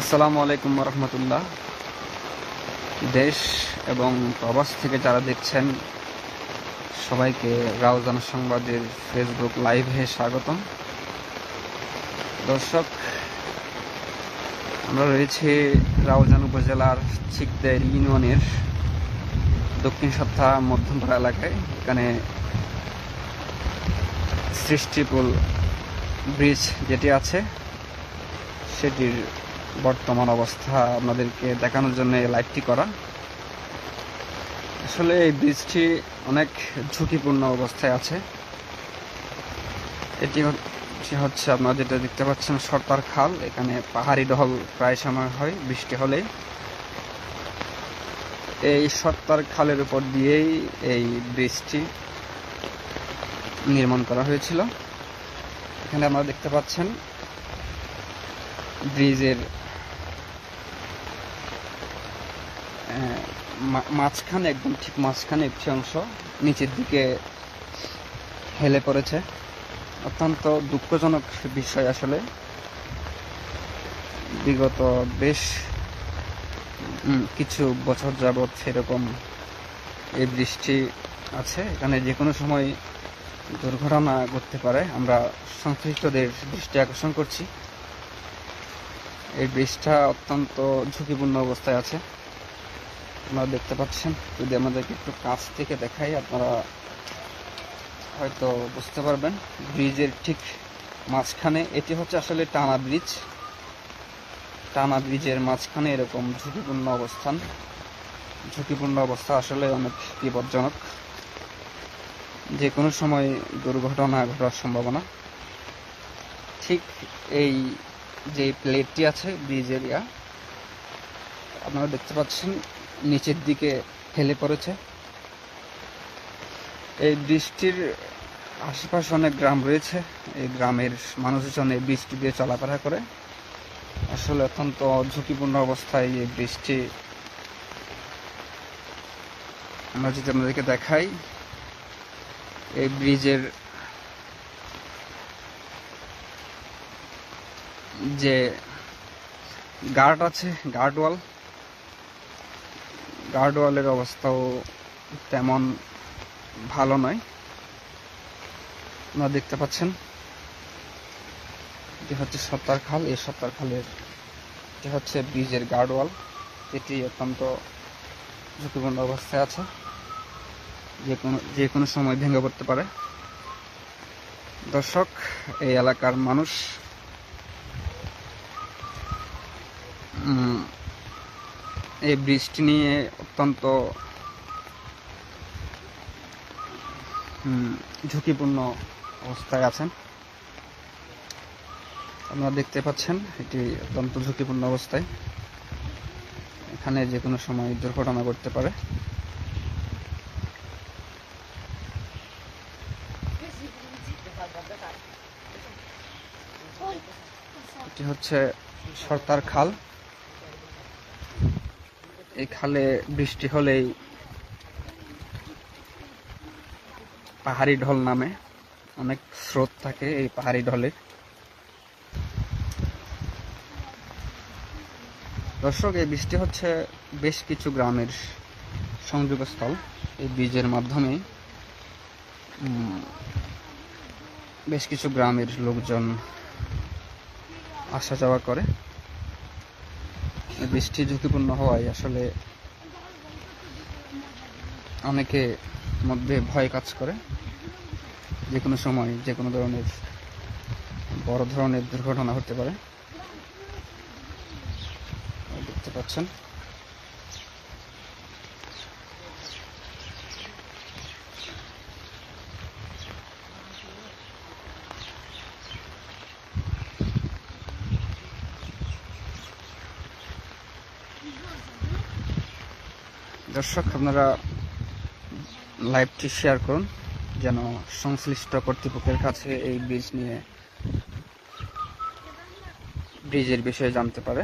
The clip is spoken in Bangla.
আসসালামু আলাইকুম রহমতুল্লাহ। দেশ এবং প্রবাস থেকে যারা দেখছেন সবাইকে রাউজান সংবাদের ফেসবুক লাইভে স্বাগতম। দর্শক, আমরা রয়েছি রাউজান উপজেলার চিকদের ইউনিয়নের দক্ষিণ সত্তা মধ্যমপাড়া এলাকায়। এখানে সৃষ্টিপুল ব্রিজ যেটি আছে সেটির বর্তমান অবস্থা আপনাদেরকে দেখানোর জন্য এই লাইভটি করা। আসলে এই ব্রিজটি অনেক ঝুঁকিপূর্ণ অবস্থায় আছে। এটি হচ্ছে আপনারা যেটা দেখতে পাচ্ছেন সর্তার খাল। এখানে পাহাড়ি ঢল প্রায় সময় হয় বৃষ্টি হলে। এই সর্তার খালের উপর দিয়েই এই ব্রিজটি নির্মাণ করা হয়েছিল। এখানে আপনারা দেখতে পাচ্ছেন ব্রিজের মাঝখানে, একদম ঠিক মাঝখানে একটি অংশ নিচের দিকে হেলে পড়েছে। অত্যন্ত দুঃখজনক বিষয়। আসলে বিগত বেশ কিছু বছর যাবৎ সেরকম এই বৃষ্টি আছে। এখানে যে কোনো সময় দুর্ঘটনা ঘটতে পারে। আমরা সংশ্লিষ্টদের দৃষ্টি আকর্ষণ করছি। এই ব্রিজটা অত্যন্ত ঝুঁকিপূর্ণ অবস্থায় আছে, আপনারা দেখতে পাচ্ছেন। যদি আমাদেরকে একটু কাছ থেকে দেখাই আপনারা হয়তো বুঝতে পারবেন। ব্রিজের ঠিক মাঝখানে, এটি হচ্ছে আসলে টানা ব্রিজ। টানা ব্রিজের মাঝখানে এরকম ঝুঁকিপূর্ণ অবস্থা আসলে অনেক বিপজ্জনক। যে কোনো সময় দুর্ঘটনা ঘটার সম্ভাবনা। ঠিক এই যে প্লেটটি আছে ব্রিজের আপনারা দেখতে পাচ্ছেন নিচের দিকে হেলে পড়েছে। এই বৃষ্টির আশেপাশে অনেক গ্রাম রয়েছে। এই গ্রামের মানুষজন এই বৃষ্টি দিয়ে চলাফেরা করে। আসলে অত্যন্ত ঝুঁকিপূর্ণ অবস্থায় এই বৃষ্টি। আমরা যদি আপনাদেরকে দেখাই, এই ব্রিজের যে গার্ড আছে, গার্ডওয়ালের অবস্থাও তেমন ভালো নয়। আপনারা দেখতে পাচ্ছেন এটি হচ্ছে সত্তার খাল। এই সত্তার খালের এটি হচ্ছে ব্রিজের গার্ডওয়াল, এটি অত্যন্ত ঝুঁকিপূর্ণ অবস্থায় আছে। যে কোনো সময় ভেঙে পড়তে পারে। দর্শক, এই এলাকার মানুষ এই বৃষ্টি নিয়ে অত্যন্ত ঝুঁকিপূর্ণ অবস্থায় আছেন। আপনারা দেখতে পাচ্ছেন এটি অত্যন্ত ঝুঁকিপূর্ণ অবস্থায়। এখানে যে কোনো সময় দুর্ঘটনা ঘটতে পারে। এটি হচ্ছে সর্তার খাল। এই খালে বৃষ্টি হলেই পাহাড়ি ঢল নামে, অনেক স্রোত থাকে এই পাহাড়ি ঢলের। দর্শক, এই বৃষ্টি হচ্ছে বেশ কিছু গ্রামের সংযোগস্থল। এই ব্রিজের মাধ্যমে বেশ কিছু গ্রামের লোকজন আসা যাওয়া করে। বৃষ্টি ঝুঁকিপূর্ণ হওয়ায় আসলে অনেকে মধ্যে ভয় কাজ করে। যে কোনো সময় যে কোনো ধরনের বড় ধরনের দুর্ঘটনা হতে পারে। দেখতে পাচ্ছেন দর্শক, আপনারা লাইভটি শেয়ার করুন যেন সংশ্লিষ্ট কর্তৃপক্ষের কাছে এই ব্রিজের বিষয়ে জানতে পারে।